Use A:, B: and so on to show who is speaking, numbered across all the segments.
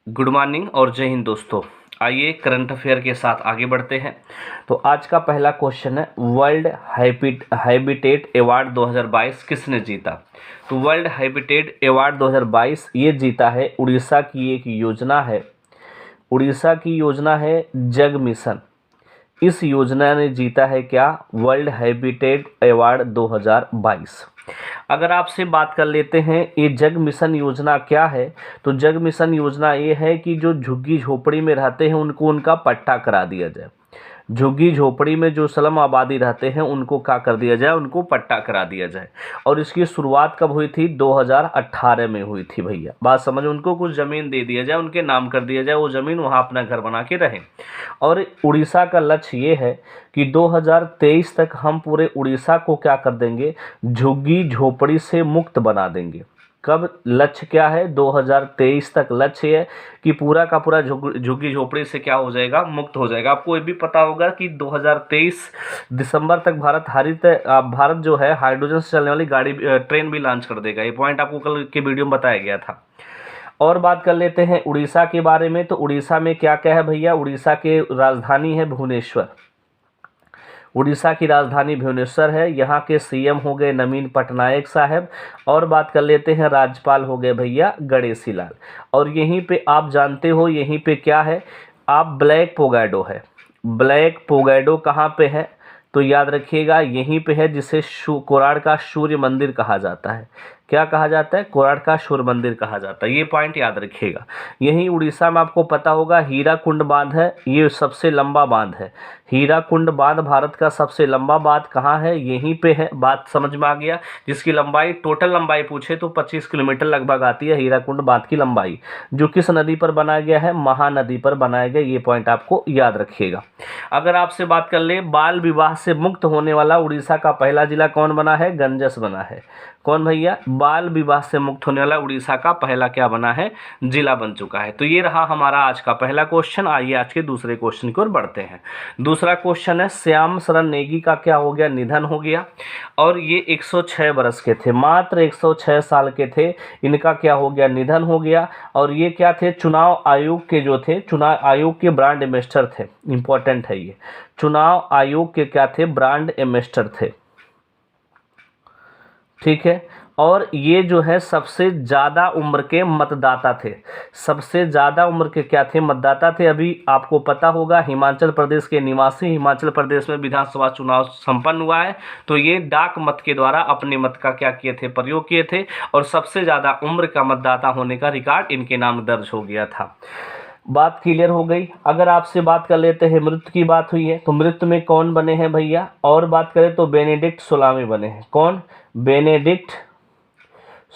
A: Good morning और जय हिंद दोस्तों। आइए करंट अफेयर के साथ आगे बढ़ते हैं। तो आज का पहला क्वेश्चन है, वर्ल्ड हैबिटेट अवार्ड 2022 किसने जीता? तो वर्ल्ड हैबिटेट अवार्ड 2022 ये जीता है उड़ीसा की एक योजना है। उड़ीसा की योजना है जग मिशन। इस योजना ने जीता है क्या? World habitat award 2022। अगर आपसे बात कर लेते हैं ये जग मिशन योजना क्या है, तो जग मिशन योजना ये है कि जो झुग्गी झोपड़ी में रहते हैं उनको उनका पट्टा करा दिया जाए। झुग्गी झोपड़ी में जो स्लम आबादी रहते हैं उनको क्या कर दिया जाए, उनको पट्टा करा दिया जाए। और इसकी शुरुआत कब हुई थी? 2018 में हुई थी भैया। बात समझ, उनको कुछ ज़मीन दे दिया जाए, उनके नाम कर दिया जाए, वो ज़मीन वहाँ अपना घर बना के रहें। और उड़ीसा का लक्ष्य ये है कि 2023 तक हम पूरे उड़ीसा को क्या कर देंगे, झुग्गी झोपड़ी से मुक्त बना देंगे। कब? लक्ष्य क्या है? 2023 तक लक्ष्य है कि पूरा का पूरा झुग्गी झोपड़ी से क्या हो जाएगा, मुक्त हो जाएगा। आपको ये भी पता होगा कि 2023 दिसंबर तक भारत जो है हाइड्रोजन से चलने वाली गाड़ी ट्रेन भी लॉन्च कर देगा। ये पॉइंट आपको कल के वीडियो में बताया गया था। और बात कर लेते हैं उड़ीसा के बारे में। तो उड़ीसा में क्या क्या है भैया? उड़ीसा के राजधानी है भुवनेश्वर। उड़ीसा की राजधानी भुवनेश्वर है। यहाँ के सीएम हो गए नवीन पटनायक साहब। और बात कर लेते हैं राज्यपाल हो गए भैया गणेशी लाल। और यहीं पे आप जानते हो यहीं पे क्या है, आप ब्लैक पोगैडो है। ब्लैक पोगैडो कहाँ पे है? तो याद रखिएगा यहीं पे है, जिसे कोणार्क का सूर्य मंदिर कहा जाता है। क्या कहा जाता है? कोणार्क का सूर्य मंदिर कहा जाता है। ये पॉइंट याद रखिएगा। यहीं उड़ीसा में आपको पता होगा हीराकुंड बांध है, ये सबसे लंबा बांध है। हीराकुंड बांध भारत का सबसे लंबा बांध कहाँ है? यहीं पे है। बात समझ में आ गया? जिसकी लंबाई, टोटल लंबाई पूछे तो 25 किलोमीटर लगभग आती है हीराकुंड बांध की लंबाई, जो किस नदी पर बनाया गया है? महानदी पर बनाया गया। ये पॉइंट आपको याद रखिएगा। अगर आपसे बात कर ले, बाल विवाह से मुक्त होने वाला उड़ीसा का पहला जिला कौन बना है? गंजस बना है। कौन भैया? बाल विवाह से मुक्त होने वाला उड़ीसा का पहला क्या बना है? जिला बन चुका है। तो ये रहा हमारा आज का पहला क्वेश्चन। आइए आज के दूसरे क्वेश्चन की ओर बढ़ते हैं। दूसरा क्वेश्चन है, श्याम शरण नेगी का क्या हो गया? निधन हो गया। और ये 106 वर्ष के थे, मात्र 106 साल के थे। इनका क्या हो गया? निधन हो गया। और ये क्या थे? चुनाव आयोग के जो थे, चुनाव आयोग के ब्रांड एम्बेसडर थे। इंपॉर्टेंट है ये, चुनाव आयोग के क्या थे? ब्रांड एम्बेसडर थे। ठीक है। और ये जो है सबसे ज़्यादा उम्र के मतदाता थे। सबसे ज़्यादा उम्र के क्या थे? मतदाता थे। अभी आपको पता होगा हिमाचल प्रदेश के निवासी, हिमाचल प्रदेश में विधानसभा चुनाव संपन्न हुआ है, तो ये डाक मत के द्वारा अपने मत का क्या किए थे? प्रयोग किए थे। और सबसे ज़्यादा उम्र का मतदाता होने का रिकॉर्ड इनके नाम दर्ज हो गया था। बात क्लियर हो गई। अगर आपसे बात कर लेते हैं, मृत्यु की बात हुई है, तो मृत्यु में कौन बने हैं भैया? और बात करें तो बेनेडिक्ट 16वें बने हैं। कौन? बेनेडिक्ट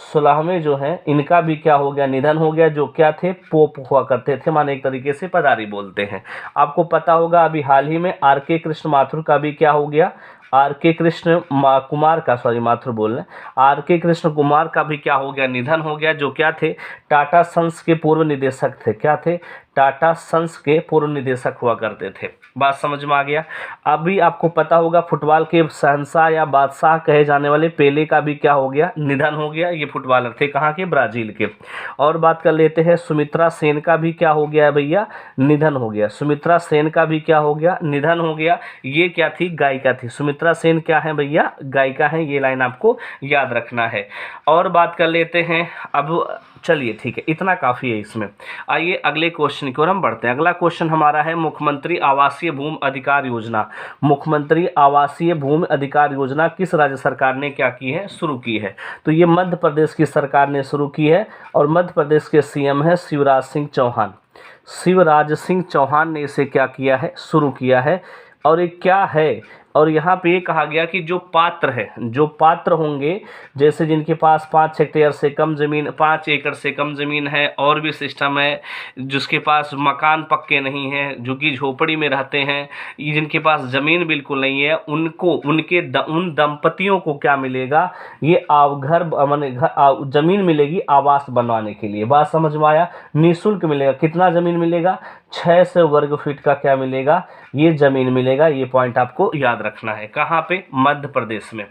A: 16वें जो है, इनका भी क्या हो गया? निधन हो गया। जो क्या थे? पोप हुआ करते थे, माने एक तरीके से पदारी बोलते हैं। आपको पता होगा अभी हाल ही में आर.के. कृष्ण माथुर का भी क्या हो गया? आर.के. कृष्ण कुमार का, सॉरी माथुर बोल रहे, आर.के. कृष्ण कुमार का भी क्या हो गया? निधन हो गया। जो क्या थे? टाटा सन्स के पूर्व निदेशक थे। क्या थे? टाटा सन्स के पूर्व निदेशक हुआ करते थे। बात समझ में आ गया? अभी आपको पता होगा फुटबॉल के शहंशाह या बादशाह कहे जाने वाले पेले का भी क्या हो गया? निधन हो गया। ये फुटबॉलर थे, कहाँ के? ब्राजील के। और बात कर लेते हैं सुमित्रा सेन का भी क्या हो गया है भैया? निधन हो गया। सुमित्रा सेन का भी क्या हो गया? निधन हो गया। ये क्या थी? गायिका थी। सुमित्रा सेन क्या है भैया? गायिका है। ये लाइन आपको याद रखना है। और बात कर लेते हैं, अब चलिए ठीक है, इतना काफ़ी है इसमें। आइए अगले क्वेश्चन की ओर हम बढ़ते हैं। अगला क्वेश्चन हमारा है, मुख्यमंत्री आवासीय भूमि अधिकार योजना। मुख्यमंत्री आवासीय भूमि अधिकार योजना किस राज्य सरकार ने क्या की है? शुरू की है। तो ये मध्य प्रदेश की सरकार ने शुरू की है। और मध्य प्रदेश के सीएम है शिवराज सिंह चौहान। शिवराज सिंह चौहान ने इसे क्या किया है? शुरू किया है। और ये क्या है? और यहाँ पे ये कहा गया कि जो पात्र होंगे, जैसे जिनके पास 5 हेक्टेयर से कम ज़मीन, 5 एकड़ से कम ज़मीन है, और भी सिस्टम है, जिसके पास मकान पक्के नहीं हैं, झुग्गी झोपड़ी में रहते हैं, जिनके पास ज़मीन बिल्कुल नहीं है, उनको उन दंपतियों को क्या मिलेगा? ये ज़मीन मिलेगी आवास बनवाने के लिए। बात समझ में आया? निःशुल्क मिलेगा। कितना ज़मीन मिलेगा? 600 वर्ग फीट का क्या मिलेगा? ये ज़मीन मिलेगा। ये पॉइंट आपको याद याद रखना है। कहाँ पे? मध्य प्रदेश में।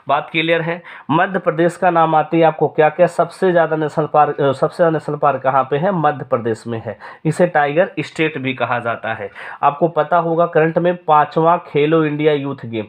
A: बात क्लियर है? मध्य प्रदेश का नाम आते ही आपको क्या क्या सबसे ज़्यादा नेशनल पार्क कहाँ पे है? मध्य प्रदेश में है। इसे टाइगर स्टेट भी कहा जाता है। आपको पता होगा करंट में 5वां खेलो इंडिया यूथ गेम,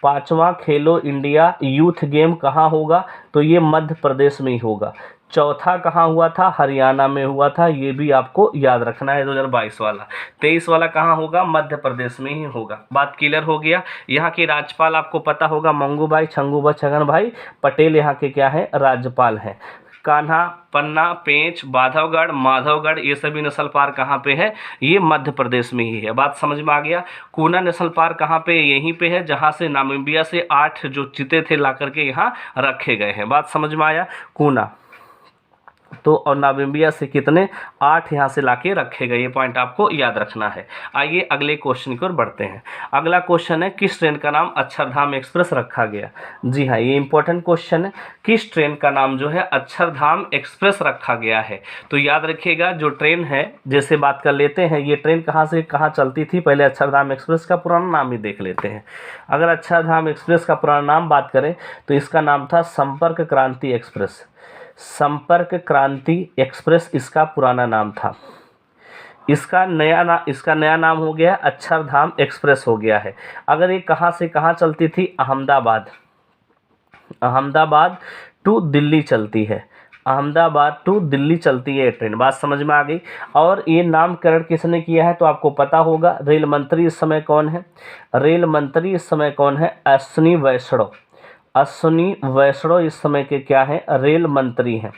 A: 5वां खेलो इंडिया यूथ गेम कहाँ होगा? तो ये मध्य प्रदेश में ही होगा। चौथा कहाँ हुआ था? हरियाणा में हुआ था। ये भी आपको याद रखना है 2022 वाला। 23 वाला कहाँ होगा? मध्य प्रदेश में ही होगा। बात क्लियर हो गया? यहाँ के राज्यपाल आपको पता होगा मंगू भाई, छंगू भाई, छगन भाई पटेल यहाँ के क्या है? राज्यपाल हैं। कान्हा, पन्ना, पेंच, बांधवगढ़, माधवगढ़ ये सभी नेशनल पार्क कहाँ पे है? ये मध्य प्रदेश में ही है। बात समझ में आ गया? कूना नेशनल पार्क कहाँ पे? यहीं पे है जहाँ से नामीबिया से 8 जो चीते थे ला करके यहाँ रखे गए हैं। बात समझ में आया? कूना तो और नामीबिया से कितने? 8 यहाँ से लाके रखे गए। ये पॉइंट आपको याद रखना है। आइए अगले क्वेश्चन की ओर बढ़ते हैं। अगला क्वेश्चन है किस ट्रेन का नाम अक्षरधाम एक्सप्रेस रखा गया? जी हाँ, ये इंपॉर्टेंट क्वेश्चन है। किस ट्रेन का नाम जो है अक्षरधाम एक्सप्रेस रखा गया है? तो याद रखिएगा जो ट्रेन है, जैसे बात कर लेते हैं ये ट्रेन कहाँ से कहाँ चलती थी। पहले अक्षरधाम एक्सप्रेस का पुराना नाम ही देख लेते हैं। अगर अक्षरधाम एक्सप्रेस का पुराना नाम बात करें तो इसका नाम था संपर्क क्रांति एक्सप्रेस। संपर्क क्रांति एक्सप्रेस इसका पुराना नाम था। इसका नया नाम हो गया अक्षरधाम एक्सप्रेस हो गया है। अगर ये कहाँ से कहाँ चलती थी? अहमदाबाद टू दिल्ली चलती है। अहमदाबाद टू दिल्ली चलती है ये ट्रेन। बात समझ में आ गई? और ये नामकरण किसने किया है? तो आपको पता होगा। रेल मंत्री इस समय कौन है? रेल मंत्री इस समय कौन है? अश्विनी वैष्णव। अश्विनी वैष्णव इस समय के क्या है? रेल मंत्री हैं।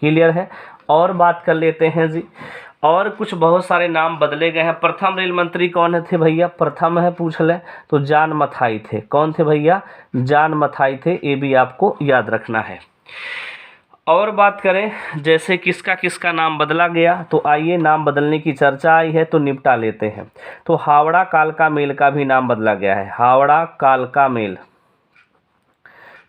A: क्लियर है? और बात कर लेते हैं जी। और कुछ बहुत सारे नाम बदले गए हैं। प्रथम रेल मंत्री कौन थे भैया? प्रथम है पूछ ले तो जॉन मथाई थे। कौन थे भैया? जॉन मथाई थे। ये भी आपको याद रखना है। और बात करें जैसे किसका किसका नाम बदला गया, तो आइए नाम बदलने की चर्चा आई है तो निपटा लेते हैं। तो हावड़ा कालका मेल का भी नाम बदला गया है। हावड़ा कालका मेल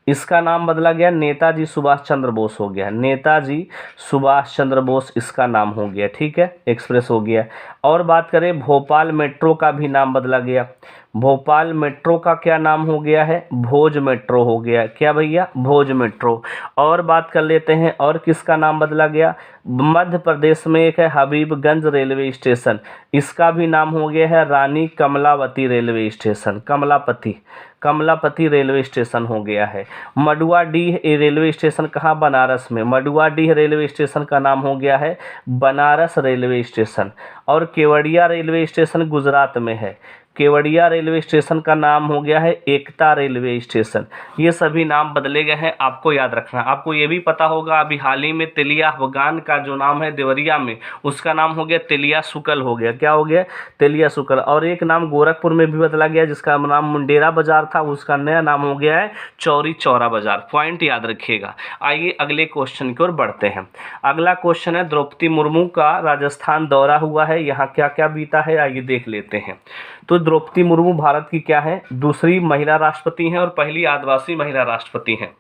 A: इसका नाम बदला गया, नेताजी सुभाष चंद्र बोस हो गया। नेताजी सुभाष चंद्र बोस इसका नाम हो गया। ठीक है, एक्सप्रेस हो गया। और बात करें भोपाल मेट्रो का भी नाम बदला गया। भोपाल मेट्रो का क्या नाम हो गया है? भोज मेट्रो हो गया। क्या भैया? भोज मेट्रो। और बात कर लेते हैं और किसका नाम बदला गया। मध्य प्रदेश में एक है हबीबगंज रेलवे स्टेशन, इसका भी नाम हो गया है Rani Kamalavati railway station. Kamalapati railway station हो गया है। मडुआडीह रेलवे स्टेशन कहाँ? बनारस में। मडुआडीह रेलवे स्टेशन का नाम हो गया है बनारस रेलवे स्टेशन। और केवड़िया रेलवे स्टेशन गुजरात में है। केवड़िया रेलवे स्टेशन का नाम हो गया है एकता रेलवे स्टेशन। ये सभी नाम बदले गए हैं, आपको याद रखना। आपको ये भी पता होगा अभी हाल ही में तेलिया अफगान का जो नाम है देवरिया में, उसका नाम हो गया तेलिया सुकल हो गया। क्या हो गया? तेलिया सुकल। और एक नाम गोरखपुर में भी बदला गया जिसका नाम मुंडेरा बाजार था, उसका नया नाम हो गया है चौरी चौरा बाजार। पॉइंट याद रखिएगा। आइए अगले क्वेश्चन की ओर बढ़ते हैं। अगला क्वेश्चन है द्रौपदी मुर्मू का राजस्थान दौरा हुआ है, यहाँ क्या क्या बीता है आइए देख लेते हैं। तो द्रौपदी मुर्मू भारत की क्या है? दूसरी महिला राष्ट्रपति हैं और पहली आदिवासी महिला राष्ट्रपति हैं।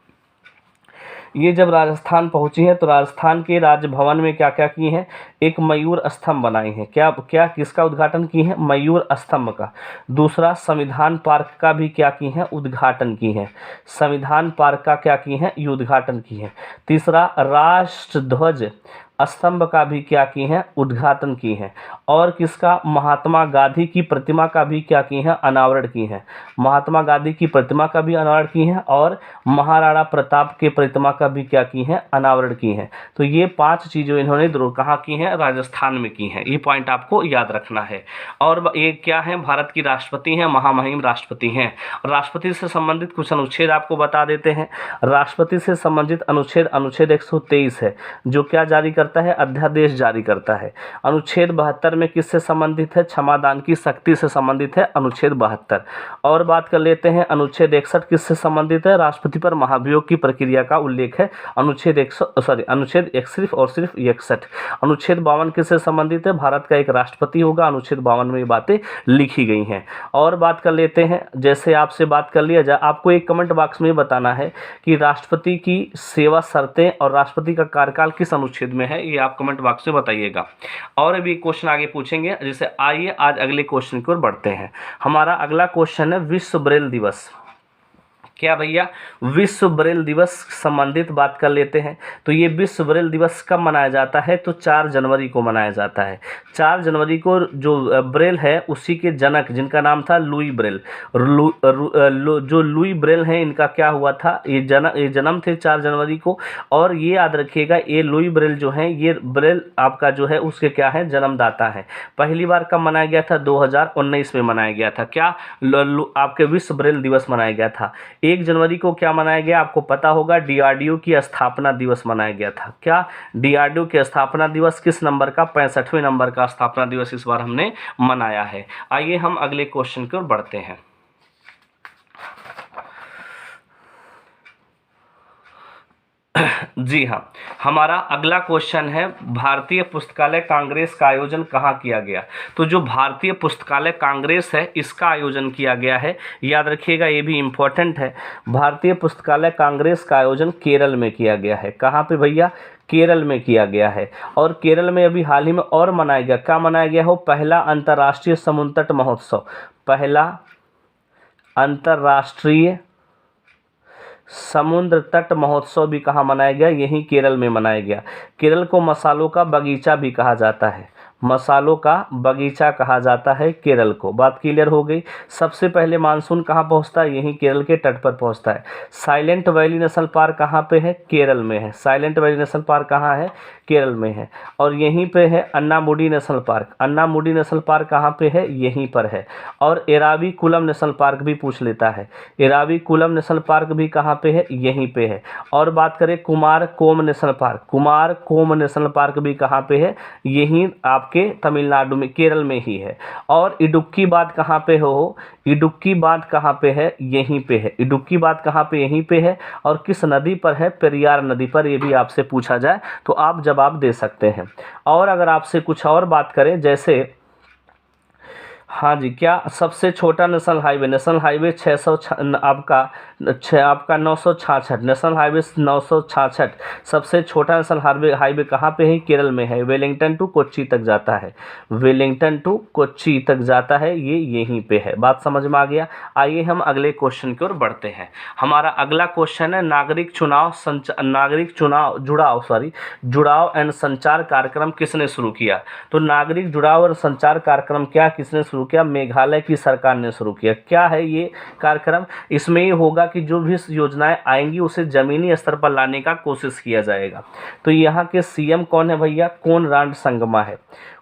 A: ये जब राजस्थान पहुंची हैं तो राजस्थान के राजभवन में क्या क्या की हैं? एक मयूर स्तंभ बनाई हैं। क्या क्या किसका उद्घाटन की है? मयूर स्तंभ का। दूसरा संविधान पार्क का भी क्या की है? उद्घाटन की है। संविधान पार्क का क्या की है? उद्घाटन की है। तीसरा राष्ट्रध्वज स्तंभ का भी क्या की है? उद्घाटन की है। और किसका? महात्मा गांधी की प्रतिमा का भी क्या की है? अनावरण की है। महात्मा गांधी की प्रतिमा का भी अनावरण की है और महाराणा प्रताप के प्रतिमा का भी क्या की है? अनावरण की है। तो ये 5 चीज़ें इन्होंने कहाँ की हैं? राजस्थान में की हैं। ये पॉइंट आपको याद रखना है। और ये क्या है? भारत की राष्ट्रपति हैं, महामहिम राष्ट्रपति हैं। राष्ट्रपति से संबंधित कुछ अनुच्छेद आपको बता देते हैं। राष्ट्रपति से संबंधित अनुच्छेद 123 है जो क्या जारी करता है? अध्यादेश जारी करता है। अनुच्छेद 72 में किससे संबंधित है? क्षमादान की शक्ति से संबंधित है अनुच्छेद 72। और बात कर लेते हैं अनुच्छेद 61 किससे संबंधित है? राष्ट्रपति पर महाभियोग की प्रक्रिया का उल्लेख है अनुच्छेद 61 और सिर्फ 61। अनुच्छेद 52 किससे संबंधित है? भारत का एक राष्ट्रपति होगा। अनुच्छेद 52 में ये बातें लिखी गई हैं। और बात कर लेते हैं, जैसे आपसे बात कर लिया जाए, आपको एक कमेंट बॉक्स में बताना है कि राष्ट्रपति की सेवा शर्तें और राष्ट्रपति का कार्यकाल किस अनुच्छेद में है। है ये आप कमेंट बॉक्स में बताइएगा। और अभी क्वेश्चन आगे पूछेंगे। जैसे आइए आज अगले क्वेश्चन की ओर बढ़ते हैं। हमारा अगला क्वेश्चन है विश्व ब्रेल दिवस। क्या भैया, विश्व ब्रेल दिवस संबंधित बात कर लेते हैं। तो ये विश्व ब्रेल दिवस कब मनाया जाता है? तो 4 जनवरी को मनाया जाता है। 4 जनवरी को जो ब्रेल है उसी के जनक जिनका नाम था लुई ब्रेल, जो लुई ब्रेल हैं इनका क्या हुआ था, ये जन्म थे 4 जनवरी को। और ये याद रखिएगा ये लुई ब्रेल जो है, ये ब्रेल आपका जो है उसके क्या है, जन्मदाता है। पहली बार कब मनाया गया था? 2019 में मनाया गया था। क्या आपके विश्व ब्रेल दिवस मनाया गया था। 1 जनवरी को क्या मनाया गया आपको पता होगा, डीआरडीओ की स्थापना दिवस मनाया गया था। क्या डीआरडीओ की स्थापना दिवस किस नंबर का? 65वें नंबर का स्थापना दिवस इस बार हमने मनाया है। आइए हम अगले क्वेश्चन की ओर बढ़ते हैं। जी हाँ, हमारा अगला क्वेश्चन है भारतीय पुस्तकालय कांग्रेस का आयोजन कहाँ किया गया। तो जो भारतीय पुस्तकालय कांग्रेस है इसका आयोजन किया गया है, याद रखिएगा ये भी इम्पोर्टेंट है। भारतीय पुस्तकालय कांग्रेस का आयोजन केरल में किया गया है। कहाँ पे भैया? केरल में किया गया है। और केरल में अभी हाल ही में और मनाया गया, क्या मनाया गया हो, पहला अंतर्राष्ट्रीय समुद्र तट महोत्सव। पहला अंतर्राष्ट्रीय समुद्र तट महोत्सव भी कहाँ मनाया गया? यहीं केरल में मनाया गया। केरल को मसालों का बगीचा भी कहा जाता है, मसालों का बगीचा कहा जाता है केरल को। बात क्लियर हो गई। सबसे पहले मानसून कहाँ पहुँचता है? यहीं केरल के तट पर पहुँचता है। साइलेंट वैली नेशनल पार्क कहाँ पे है? केरल में है। साइलेंट वैली नेशनल पार्क कहाँ है? केरल में है। और यहीं पे है Anamudi national park. Anamudi national park कहाँ पे है? यहीं पर है। और एराविकुलम नेशनल पार्क भी पूछ लेता है। एराविकुलम नेशनल पार्क भी कहाँ पे है? यहीं पे है। और बात करें Kumarakom national park, Kumarakom national park भी कहाँ पे है? यहीं आपके तमिलनाडु में, केरल में ही है। और इडुक्की बांध कहाँ पे हो? इडुक्की बांध कहाँ पे है? यहीं पे है। इडुक्की बांध कहाँ पे? यहीं पे है। और किस नदी पर है? पेरियार नदी पर। ये भी आपसे पूछा जाए तो आप जवाब दे सकते हैं। और अगर आपसे कुछ और बात करें, जैसे हाँ जी, क्या सबसे छोटा नेशनल हाईवे? नेशनल हाईवे 600 आपका 966, नेशनल हाईवे 966 सबसे छोटा नेशनल हाईवे कहाँ पे है? केरल में है। वेलिंगटन टू कोच्चि तक जाता है। वेलिंगटन टू कोच्चि तक जाता है, ये यहीं पे है। बात समझ में आ गया। आइए हम अगले क्वेश्चन की ओर बढ़ते हैं। हमारा अगला क्वेश्चन है जुड़ाव एंड संचार कार्यक्रम किसने शुरू किया? तो नागरिक जुड़ाव और संचार कार्यक्रम क्या किसने शुरू किया? मेघालय की सरकार ने शुरू किया। क्या है ये कार्यक्रम? इसमें ये होगा कि जो भी योजनाएं आएंगी उसे जमीनी स्तर पर लाने का कोशिश किया जाएगा। तो यहाँ के सीएम कौन है भैया? कोनराड संगमा है।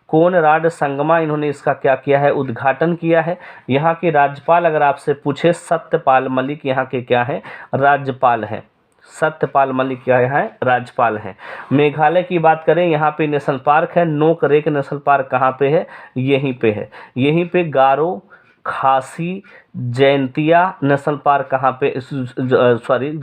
A: कोनराड संगमा इन्होंने इसका क्या किया है? उद्घाटन किया है। यहाँ के राज्यपाल अगर आपसे पूछे, सत्यपाल मलिक यहाँ के क्या है? राज्यपाल हैं। सत्यपाल मलिक क्या है? राज्यपाल हैं। मेघालय की बात करें, यहाँ पे नेशनल पार्क है। नोक रेक नेशनल पार्क कहाँ पे है? यहीं पे है। यहीं पे गारो खासी जयंतिया नेशनल पार्क कहाँ पे,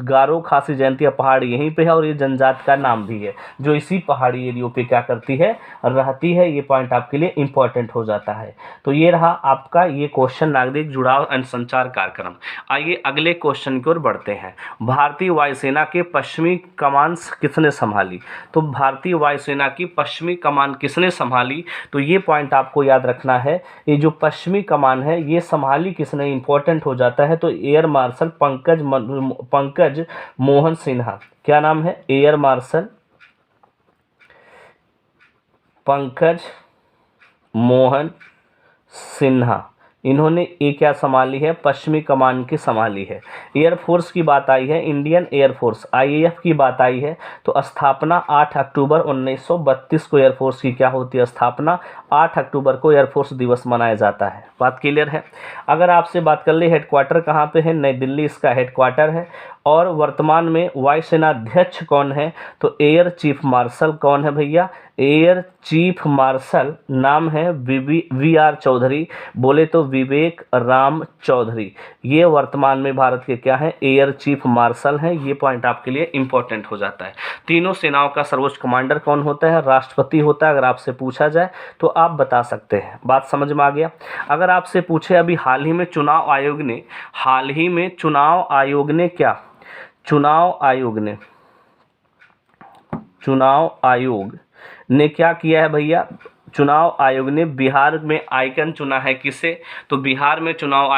A: गारो खासी जयंतिया पहाड़ यहीं पे है। और ये जनजाति का नाम भी है जो इसी पहाड़ी एरियो पे क्या करती है? रहती है। ये पॉइंट आपके लिए इंपॉर्टेंट हो जाता है। तो ये रहा आपका ये क्वेश्चन, नागरिक जुड़ाव एंड संचार कार्यक्रम। आइए अगले क्वेश्चन की ओर बढ़ते हैं। भारतीय वायुसेना के पश्चिमी कमान किसने संभाली? तो भारतीय वायुसेना की पश्चिमी कमान किसने संभाली? तो ये पॉइंट आपको याद रखना है। ये जो पश्चिमी कमान है ये संभाली किसने? इंपॉर्टेंट हो जाता है। तो एयर मार्शल पंकज मोहन सिन्हा। क्या नाम है? Air marshal Pankaj Mohan Sinha. इन्होंने ये क्या संभाली है? पश्चिमी कमान की संभाली है। एयरफोर्स की बात आई है, इंडियन एयरफोर्स आईएएफ की बात आई है। तो स्थापना 8 अक्टूबर 1932 को एयरफोर्स की क्या होती है? स्थापना 8 अक्टूबर को एयरफोर्स दिवस मनाया जाता है। बात क्लियर है। अगर आपसे बात कर ले हेडक्वार्टर कहाँ पे है? नई दिल्ली इसका हेडक्वार्टर है। और वर्तमान में वायुसेना अध्यक्ष कौन है? तो एयर चीफ मार्शल कौन है भैया? एयर चीफ मार्शल नाम है वी आर चौधरी, बोले तो विवेक राम चौधरी। ये वर्तमान में भारत के क्या है? एयर चीफ मार्शल हैं। ये पॉइंट आपके लिए इंपॉर्टेंट हो जाता है। तीनों सेनाओं का सर्वोच्च कमांडर कौन होता है? राष्ट्रपति होता है। अगर आपसे पूछा जाए तो आप बता सकते हैं। बात समझ में आ गया। अगर आपसे पूछे अभी हाल ही में चुनाव आयोग ने चुनाव आयोग ने क्या किया है भैया, चुनाव आयोग ने बिहार में आइकन चुना है किसे, तो बिहार में चुनाव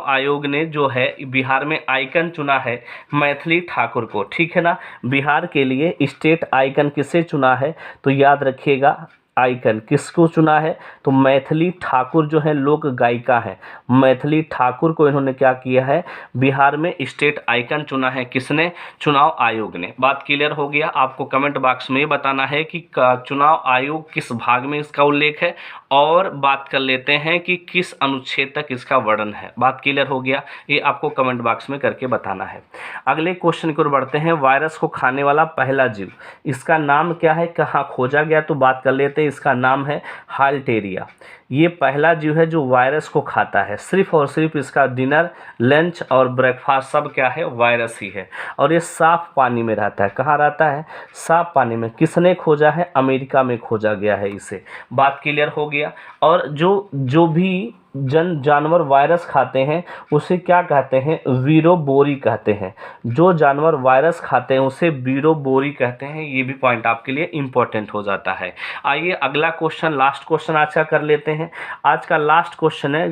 A: आयोग ने जो है बिहार में आइकन चुना है मैथिली ठाकुर को, ठीक है ना। बिहार के लिए स्टेट आइकन किसे चुना है, तो याद रखिएगा आइकन किसको चुना है, तो मैथिली ठाकुर जो है लोक गायिका है, मैथिली ठाकुर को इन्होंने क्या किया है, बिहार में स्टेट आइकन चुना है किसने, चुनाव आयोग ने। बात क्लियर हो गया। आपको कमेंट बॉक्स में बताना है कि चुनाव आयोग किस भाग में इसका उल्लेख है, और बात कर लेते हैं कि किस अनुच्छेद तक इसका वर्णन है। बात क्लियर हो गया, ये आपको कमेंट बॉक्स में करके बताना है। अगले क्वेश्चन की ओर बढ़ते हैं। वायरस को खाने वाला पहला जीव, इसका नाम क्या है, कहाँ खोजा गया, तो बात कर लेते हैं। इसका नाम है हाल्टेरिया। ये पहला जीव है जो वायरस को खाता है। सिर्फ और सिर्फ इसका डिनर, लंच और ब्रेकफास्ट सब क्या है, वायरस ही है। और ये साफ पानी में रहता है। कहाँ रहता है, साफ पानी में। किसने खोजा है, अमेरिका में खोजा गया है इसे। बात क्लियर हो गया। और जो भी जानवर वायरस खाते हैं उसे क्या कहते हैं, वीरोबोरी कहते हैं। जो जानवर वायरस खाते हैं उसे वीरोबोरी कहते हैं। ये भी पॉइंट आपके लिए इंपॉर्टेंट हो जाता है। आइए अगला क्वेश्चन, लास्ट क्वेश्चन आज का कर लेते हैं। आज का लास्ट क्वेश्चन है,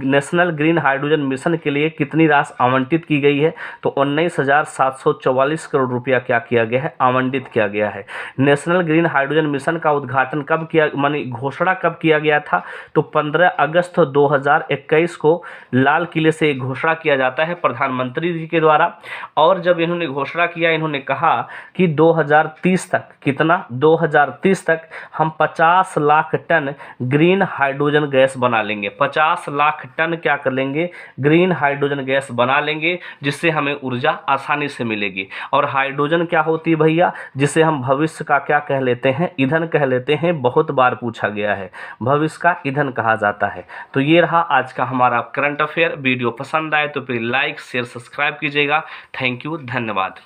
A: नेशनल ग्रीन हाइड्रोजन मिशन के लिए कितनी राशि आवंटित की गई है, तो 19,744 करोड़ रुपया क्या किया गया है, आवंटित किया गया है। नेशनल ग्रीन हाइड्रोजन मिशन का उद्घाटन कब किया, मानी घोषणा कब किया गया था, तो 15 अगस्त 2021 को लाल किले से घोषणा किया जाता है प्रधानमंत्री जी के द्वारा। और जब इन्होंने घोषणा किया, इन्होंने कहा कि 2030 तक, कितना, 2030 तक हम 50 lakh ton green hydrogen gas बना लेंगे। 50 लाख टन क्या कर लेंगे, ग्रीन हाइड्रोजन गैस बना लेंगे, जिससे हमें ऊर्जा आसानी से मिलेगी। और हाइड्रोजन क्या होती है भैया, जिसे हम भविष्य का क्या कह लेते हैं, ईंधन कह लेते हैं। बहुत बार पूछा गया है, भविष्य का ईंधन कहा जाता है। तो ये रहा आज का हमारा करंट अफेयर। वीडियो पसंद आए तो फिर लाइक शेयर सब्सक्राइब कीजिएगा। थैंक यू, धन्यवाद।